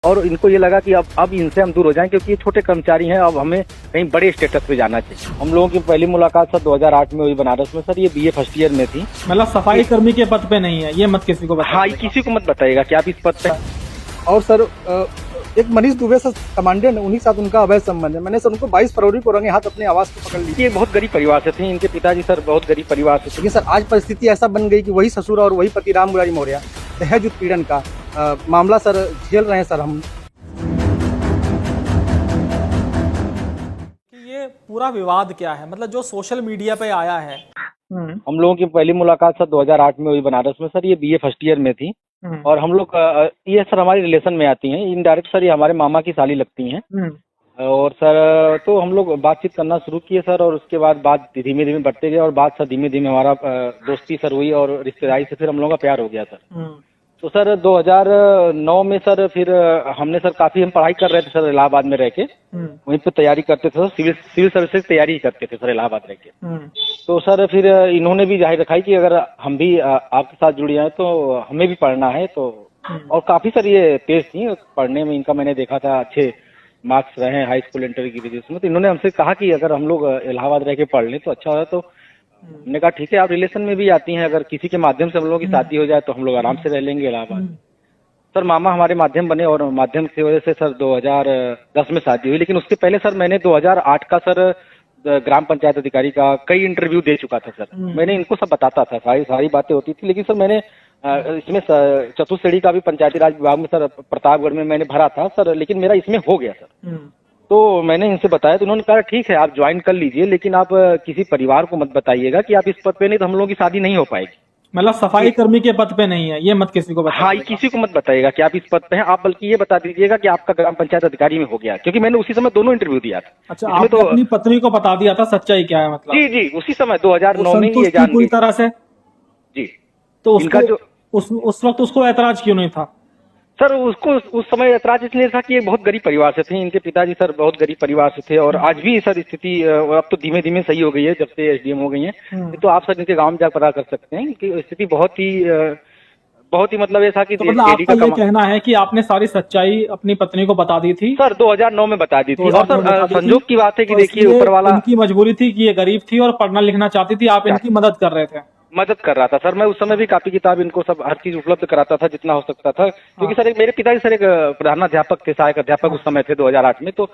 और इनको ये लगा कि अब इनसे हम दूर हो जाएं क्योंकि ये छोटे कर्मचारी हैं, अब हमें कहीं बड़े स्टेटस पे जाना चाहिए। हम लोगों की पहली मुलाकात सर 2008 में हुई बनारस में। सर ये बीए फर्स्ट ईयर में थी। मतलब सफाई कर्मी के पद पे नहीं है, ये मत किसी को बताइए। हाँ, किसी को मत बताइएगा कि आप इस पद पे। और सर एक मनीष दुबे सर कमांडेंट, उन्हीं के साथ उनका अवैध संबंध है। मैंने सर उनको 22 फरवरी को रंगे हाथ अपने आवास को पकड़ ली। ये बहुत गरीब परिवार से थे, इनके पिताजी सर बहुत गरीब परिवार से थे। लेकिन सर आज परिस्थिति ऐसा बन गई कि वही ससुर और वही पति राम मुरारी मौर्य दहेज उत्पीड़न का मामला सर झेल रहे हैं सर हम। ये पूरा विवाद क्या है, मतलब जो सोशल मीडिया पे आया है? हम लोगों की पहली मुलाकात सर 2008 में हुई बनारस में। सर ये बीए फर्स्ट ईयर में थी और हम लोग ये सर हमारी रिलेशन में आती हैं। इनडायरेक्ट सर ये हमारे मामा की साली लगती हैं। और सर तो हम लोग बातचीत करना शुरू किए सर, और उसके बाद बात धीमे धीमे बढ़ते गए और बात सर धीमे धीमे हमारा दोस्ती सर हुई और रिश्तेदारी से फिर हम लोगों का प्यार हो गया सर। तो सर 2009 में सर फिर हमने सर काफी हम पढ़ाई कर रहे थे सर इलाहाबाद में रह के, वहीं पे तैयारी करते थे, सिविल सर्विसेज तैयारी करते थे सर इलाहाबाद रह के। तो सर फिर इन्होंने भी जाहिर रखा कि अगर हम भी आपके साथ जुड़ जाए तो हमें भी पढ़ना है। तो और काफी सर ये तेज थी पढ़ने में, इनका मैंने देखा था अच्छे मार्क्स रहे हैं हाई स्कूल इंटर की ग्रेजुएशन में। तो इन्होंने हमसे कहा कि अगर हम लोग इलाहाबाद रह के पढ़ लें तो अच्छा होगा। तो हमने कहा ठीक है, आप रिलेशन में भी आती हैं, अगर किसी के माध्यम से हम लोगों की शादी हो जाए तो हम लोग आराम से रह लेंगे इलाहाबाद। सर मामा हमारे माध्यम बने और माध्यम की वजह से सर 2010 में शादी हुई। लेकिन उसके पहले सर मैंने 2008 का सर ग्राम पंचायत अधिकारी का कई इंटरव्यू दे चुका था सर। मैंने इनको सब बताता था, सारी बातें होती थी। लेकिन सर मैंने इसमें चतुश्रेणी का भी पंचायती राज विभाग में सर प्रतापगढ़ में मैंने भरा था सर, लेकिन मेरा इसमें हो गया सर। तो मैंने इनसे बताया तो उन्होंने कहा ठीक है आप ज्वाइन कर लीजिए, लेकिन आप किसी परिवार को मत बताइएगा कि आप इस पद पे नहीं तो हम लोगों की शादी नहीं हो पाएगी। मतलब सफाई कर्मी के पद पे नहीं है, ये मत किसी को बताइए। हाँ, किसी को मत बताइएगा कि आप इस पद पे हैं, आप बल्कि ये बता दीजिएगा कि आपका ग्राम पंचायत अधिकारी में हो गया, क्योंकि मैंने उसी समय दोनों इंटरव्यू दिया था। अच्छा, आपने तो अपनी पत्नी को बता दिया था, सच्चाई क्या है मतलब? जी जी, उसी समय 2009 में ये जान पूरी तरह से जी। तो उसका जो उस वक्त उसको ऐतराज क्यों नहीं था? सर उसको उस समय ऐतराज इसलिए था कि ये बहुत गरीब परिवार से थे, इनके पिताजी सर बहुत गरीब परिवार से थे। और आज भी सर स्थिति अब तो धीमे धीमे सही हो गई है जब से एसडीएम हो गई है। तो आप सर इनके गांव में जाकर पता कर सकते हैं कि स्थिति बहुत ही मतलब ऐसा कि तो मतलब आपका ये कहना है कि आपने सारी सच्चाई अपनी पत्नी को बता दी थी? सर 2009 में बता दी थी। और सर संजोग की बात है कि देखिए ऊपर वाला, इनकी मजबूरी थी कि ये गरीब थी और पढ़ना लिखना चाहती थी, आप इनकी मदद कर रहे थे? मदद कर रहा था सर मैं उस समय भी, कापी किताब इनको सब हर चीज उपलब्ध कराता था जितना हो सकता था। क्योंकि सर मेरे पिताजी सर एक प्रधानाध्यापक थे, सहायक अध्यापक उस समय थे 2008 में। तो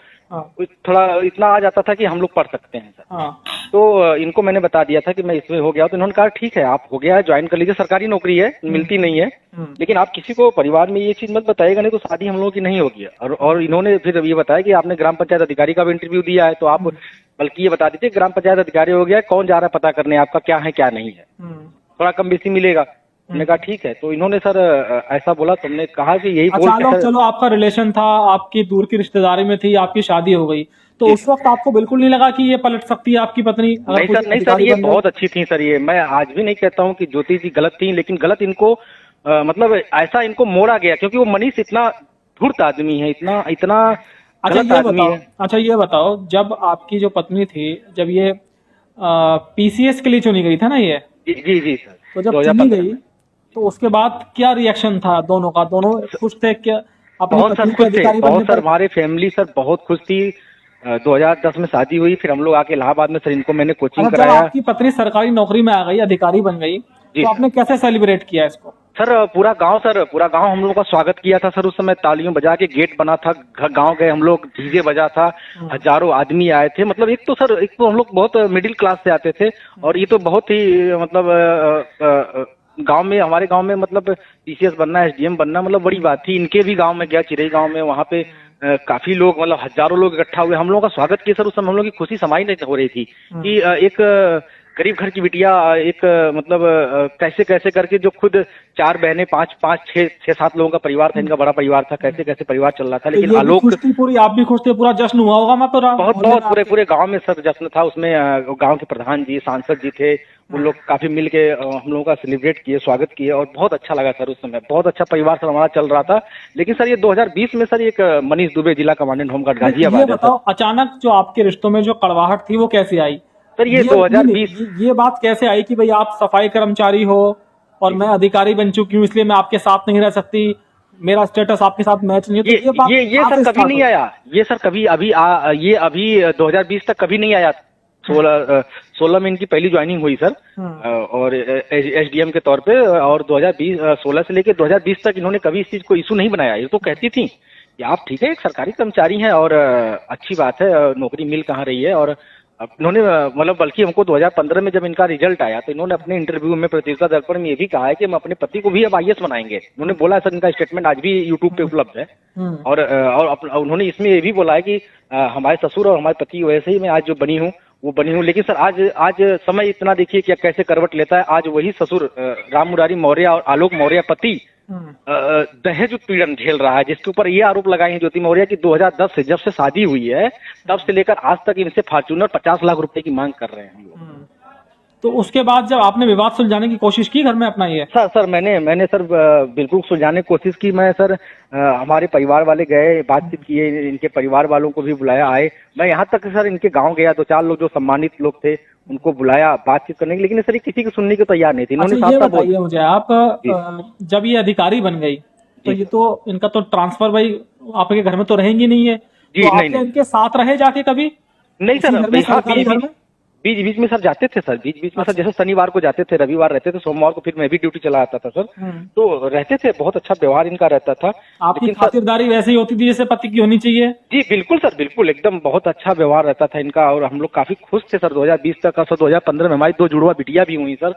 थोड़ा इतना आ जाता था कि हम लोग पढ़ सकते हैं सर। तो इनको मैंने बता दिया था कि मैं इसमें हो गया। तो इन्होंने कहा ठीक है आप हो गया है, ज्वाइन कर लीजिए, सरकारी नौकरी है, मिलती नहीं है, लेकिन आप किसी को परिवार में ये चीज मत बताइएगा नहीं तो शादी हम लोगों की नहीं होगी। और इन्होंने फिर ये बताया कि आपने ग्राम पंचायत अधिकारी का भी इंटरव्यू दिया है, तो आप बल्कि ये बता दीजिए ग्राम पंचायत अधिकारी हो गया, कौन जा रहा है पता करने आपका क्या है क्या नहीं है, थोड़ा कम बेसी मिलेगा। हमने कहा ठीक है। तो इन्होंने सर ऐसा बोला, तुमने कहा कि यही बोल। चलो आपका रिलेशन था, आपकी दूर की रिश्तेदारी में थी, आपकी शादी हो गई, तो उस वक्त आपको बिल्कुल नहीं लगा कि ये पलट सकती है आपकी पत्नी? नहीं सर ये बहुत अच्छी थी सर। ये मैं आज भी नहीं कहता हूँ कि ज्योति जी गलत थी, लेकिन गलत इनको मतलब ऐसा इनको मोड़ा गया क्योंकि वो मनीष इतना धूर्त आदमी है, इतना अच्छा ये बताओ, जब आपकी जो पत्नी थी, जब ये पीसीएस के लिए चुनी गई था ना ये? जी सर। तो जब चुनी गई तो उसके बाद क्या रिएक्शन था दोनों का? दोनों खुश थे क्या? बहुत सर हमारे फैमिली सर बहुत खुश थी। 2010 में शादी हुई, फिर हम लोग आके इलाहाबाद में सर इनको मैंने कोचिंग कराया। आपकी पत्नी सरकारी नौकरी में आ गई, अधिकारी बन गई, तो आपने कैसे सेलिब्रेट किया इसको? सर पूरा गांव हम लोगों का स्वागत किया था सर। उस समय तालियों बजा के गेट बना था, गांव गए हम लोग, डीजे बजा था, हजारों आदमी आए थे। मतलब एक तो हम लोग बहुत मिडिल क्लास से आते थे और ये तो बहुत ही मतलब गांव में, हमारे गांव में मतलब पीसीएस बनना, एसडीएम बनना मतलब बड़ी बात थी। इनके भी गांव में गया, चिरई गांव में, वहां पे काफी लोग मतलब हजारों लोग इकट्ठा हुए, हम लोगों का स्वागत किया सर। उस समय हम लोग की खुशी समाई नहीं हो रही थी कि एक गरीब घर की बिटिया एक मतलब कैसे कैसे करके, जो खुद 4 बहनें 5-6-7 लोगों का परिवार था, इनका बड़ा परिवार था, कैसे कैसे परिवार चल रहा था। लेकिन आलोक पूरी, आप भी खुश थे, पूरा जश्न हुआ होगा? मैं तो बहुत पूरे गांव में सर जश्न था। उसमें गांव के प्रधान जी, सांसद जी थे, उन लोग काफी मिल के हम लोगों का सेलिब्रेट किए, स्वागत किए और बहुत अच्छा लगा सर। उस समय बहुत अच्छा परिवार सर हमारा चल रहा था। लेकिन सर ये 2020 में सर एक मनीष दुबे, जिला कमांडेंट होमगार्ड गाजियाबाद। बताओ अचानक जो आपके रिश्तों में जो कड़वाहट थी वो कैसे आई सर? ये 2020 ये बात कैसे आई कि भाई आप सफाई कर्मचारी हो और मैं अधिकारी बन चुकी हूँ इसलिए मैं आपके साथ नहीं रह सकती? मेरा स्टेटस आपके साथ मैच नहीं है, तो ये सर कभी नहीं आया, ये सर कभी ये अभी 2020 तक कभी नहीं आया। 16 में इनकी पहली ज्वाइनिंग हुई सर, और एसडीएम के तौर पे, और 16 से लेकर 2020 तक इन्होंने कभी इस चीज को इशू नहीं बनाया। ये तो कहती थी कि आप ठीक है एक सरकारी कर्मचारी हैं और अच्छी बात है, नौकरी मिल कहाँ रही है। और इन्होंने मतलब बल्कि हमको 2015 में जब इनका रिजल्ट आया तो इन्होंने अपने इंटरव्यू में प्रतियोगिता दर्पण में ये भी कहा है कि हम अपने पति को भी अब आईएएस बनाएंगे। उन्होंने बोला सर, इनका स्टेटमेंट आज भी यूट्यूब पे उपलब्ध है। और उन्होंने इसमें ये भी बोला है कि हमारे ससुर और हमारे पति वैसे ही मैं आज जो बनी हूँ वो बनी हूँ। लेकिन सर आज समय इतना देखिए कि कैसे करवट लेता है। आज वही ससुर राम मुरारी मौर्य और आलोक मौर्य पति दहेज उत्पीड़न झेल रहा है, जिसके ऊपर ये आरोप लगाए हैं ज्योति मौर्य की 2010 से, जब से शादी हुई है तब से लेकर आज तक इनसे फॉर्च्यूनर 50 लाख रुपए की मांग कर रहे हैं हम लोग। तो उसके बाद जब आपने विवाद सुलझाने की कोशिश की घर में अपना, ये सर मैंने सर बिल्कुल सुलझाने की कोशिश की। मैं सर हमारे परिवार वाले गए, बातचीत किए, इनके परिवार वालों को भी बुलाया, आए। मैं यहाँ तक सर इनके गांव गया, 2-4 लोग जो सम्मानित लोग थे उनको बुलाया बातचीत करने के, लेकिन सर किसी को सुनने को तैयार नहीं थी। इन्होंने ये बताइए मुझे, आप जब ये अधिकारी बन गई तो ये तो इनका तो ट्रांसफर भाई आपके घर में तो रहेंगी नहीं है, तो आपने इनके साथ रहे जाके कभी? नहीं सर, बीच में सर जाते थे सर, बीच में सर जैसे शनिवार को जाते थे, रविवार रहते थे, सोमवार को फिर मैं भी ड्यूटी चला आता था सर, तो रहते थे। बहुत अच्छा व्यवहार इनका रहता था। आपकी खातिरदारी वैसे ही होती थी जैसे पति की होनी चाहिए? जी बिल्कुल सर, बिल्कुल एकदम बहुत अच्छा व्यवहार रहता था इनका, और हम लोग काफी खुश थे सर 2020 तक। सर 2015 में हमारी 2 जुड़वा बिटिया भी हुई सर,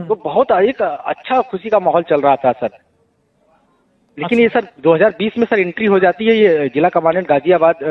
तो बहुत एक अच्छा खुशी का माहौल चल रहा था सर। लेकिन ये सर 2020 में सर एंट्री हो जाती है ये जिला कमांडेंट गाजियाबाद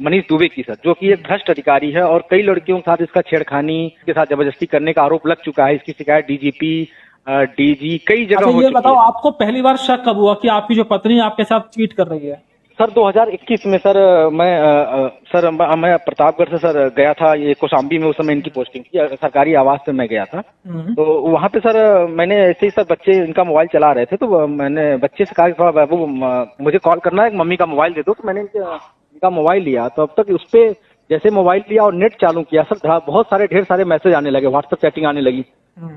मनीष दुबे की सर, जो कि एक भ्रष्ट अधिकारी है और कई लड़कियों के साथ इसका छेड़खानी के साथ जबरदस्ती करने का आरोप लग चुका है। इसकी शिकायत डीजीपी, डीजी कई जगह हो चुकी है। ये बताओ, आपको पहली बार शक कब हुआ कि आपकी जो पत्नी आपके साथ चीट कर रही है? सर 2021 में सर मैं प्रतापगढ़ से सर गया था, ये कौशाम्बी में उस समय इनकी पोस्टिंग थी, सरकारी आवास पे मैं गया था। तो वहाँ पे सर मैंने ऐसे ही सर बच्चे इनका मोबाइल चला रहे थे, तो मैंने बच्चे से कहा कि थोड़ा बाबू मुझे कॉल करना है, मम्मी का मोबाइल दे दो। तो मैंने इनका मोबाइल लिया, तो अब तक उस पर जैसे मोबाइल लिया और नेट चालू किया सर, बहुत सारे ढेर सारे मैसेज आने लगे, व्हाट्सएप चैटिंग आने लगी,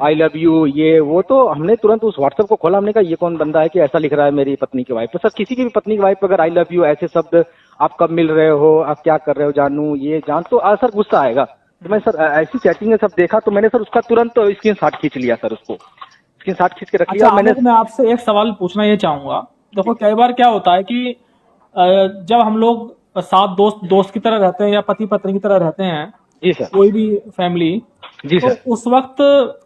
आई लव यू ये वो। तो हमने तुरंत उस व्हाट्सएप को खोला, हमने कहा ये कौन बंदा है कि ऐसा लिख रहा है मेरी पत्नी की वाइफ। तो सर किसी की भी पत्नी की वाइफ अगर आई लव यू ऐसे शब्द, आप कब मिल रहे हो, आप क्या कर रहे हो जानू, ये जान, तो सर गुस्सा आएगा। तो मैं सर ऐसी चैटिंग में सब देखा, तो मैंने सर उसका तुरंत स्क्रीनशॉट खींच लिया सर, उसको स्क्रीनशॉट खींच के रख लिया। मैं आपसे एक सवाल पूछना ये चाहूंगा, देखो कई बार क्या होता है कि जब हम लोग साथ दोस्त की तरह रहते हैं या पति पत्नी की तरह रहते हैं, जी सर, कोई भी फैमिली, जी तो सर, उस वक्त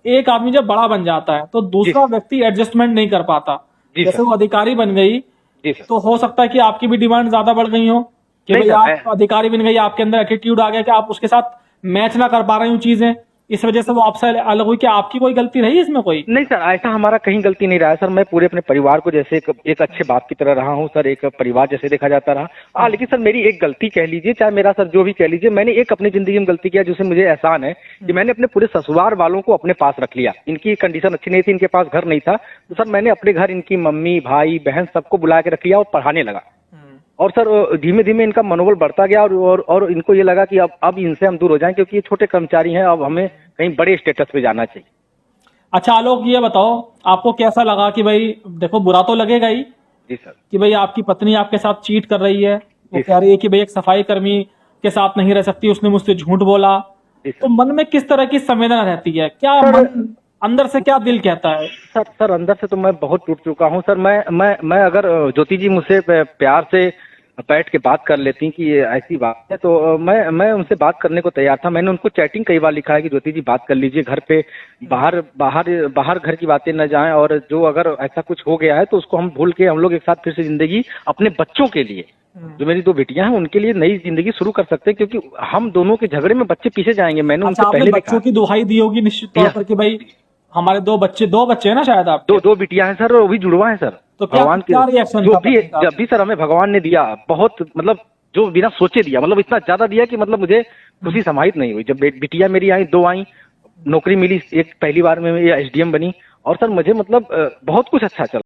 एक आदमी जब बड़ा बन जाता है तो दूसरा व्यक्ति एडजस्टमेंट नहीं कर पाता। जैसे वो अधिकारी बन गई, तो हो सकता है कि आपकी भी डिमांड ज्यादा बढ़ गई हो कि भाई आप अधिकारी बन गई, आपके अंदर एटीट्यूड आ गया कि आप उसके साथ मैच ना कर पा रही हूँ चीजें, इस वजह से वो आपसे अलग हुई। क्या आपकी कोई गलती रही इसमें? कोई नहीं सर, ऐसा हमारा कहीं गलती नहीं रहा है सर। मैं पूरे अपने परिवार को जैसे एक अच्छे बाप की तरह रहा हूँ सर, एक परिवार जैसे देखा जाता रहा। लेकिन सर मेरी एक गलती कह लीजिए, चाहे मेरा सर जो भी कह लीजिए, मैंने एक अपनी जिंदगी में गलती किया जिससे मुझे एहसान है कि मैंने अपने पूरे ससुराल वालों को अपने पास रख लिया। इनकी कंडीशन अच्छी नहीं थी, इनके पास घर नहीं था, तो सर मैंने अपने घर इनकी मम्मी भाई बहन सबको बुला के रख लिया और पढ़ाने लगा। और सर धीमे धीमे इनका मनोबल बढ़ता गया और इनको ये लगा कि अब इनसे हम दूर हो जाएं, क्योंकि ये छोटे कर्मचारी हैं, अब हमें कहीं बड़े स्टेटस पे जाना चाहिए। अच्छा आलोक, ये बताओ आपको कैसा लगा कि भाई देखो बुरा तो लगेगा ही जी सर कि भाई आपकी पत्नी आपके साथ चीट कर रही है, वो कह रही है कि भाई एक सफाई कर्मी के साथ नहीं रह सकती, उसने मुझसे झूठ बोला, तो मन में किस तरह की संवेदना रहती है? क्या अंदर से क्या दिल कहता है? सर अंदर से तो मैं बहुत टूट चुका हूँ सर। मैं अगर ज्योति जी मुझसे प्यार से बैठ के बात कर लेती कि ये ऐसी बात है, तो मैं उनसे बात करने को तैयार था। मैंने उनको चैटिंग कई बार लिखा है कि ज्योति जी बात कर लीजिए, घर पे बाहर घर की बातें न जाएं, और जो अगर ऐसा कुछ हो गया है तो उसको हम भूल के हम लोग एक साथ फिर से जिंदगी अपने बच्चों के लिए, जो मेरी 2 बेटियां हैं उनके लिए नई जिंदगी शुरू कर सकते हैं, क्योंकि हम दोनों के झगड़े में बच्चे पीछे जाएंगे। मैंने उनसे पहले बच्चों की दुहाई दी होगी निश्चित तौर पर कि भाई हमारे 2 बच्चे हैं ना, शायद आप 2 बिटियां हैं सर, वो भी जुड़वा है सर। तो भगवान के जब भी सर हमें भगवान ने दिया, बहुत मतलब जो बिना सोचे दिया, मतलब इतना ज्यादा दिया कि मतलब मुझे खुशी समाहित नहीं हुई। जब बिटिया मेरी आई, 2 आई, नौकरी मिली, एक पहली बार में एसडीएम बनी, और सर मुझे मतलब बहुत कुछ अच्छा चला।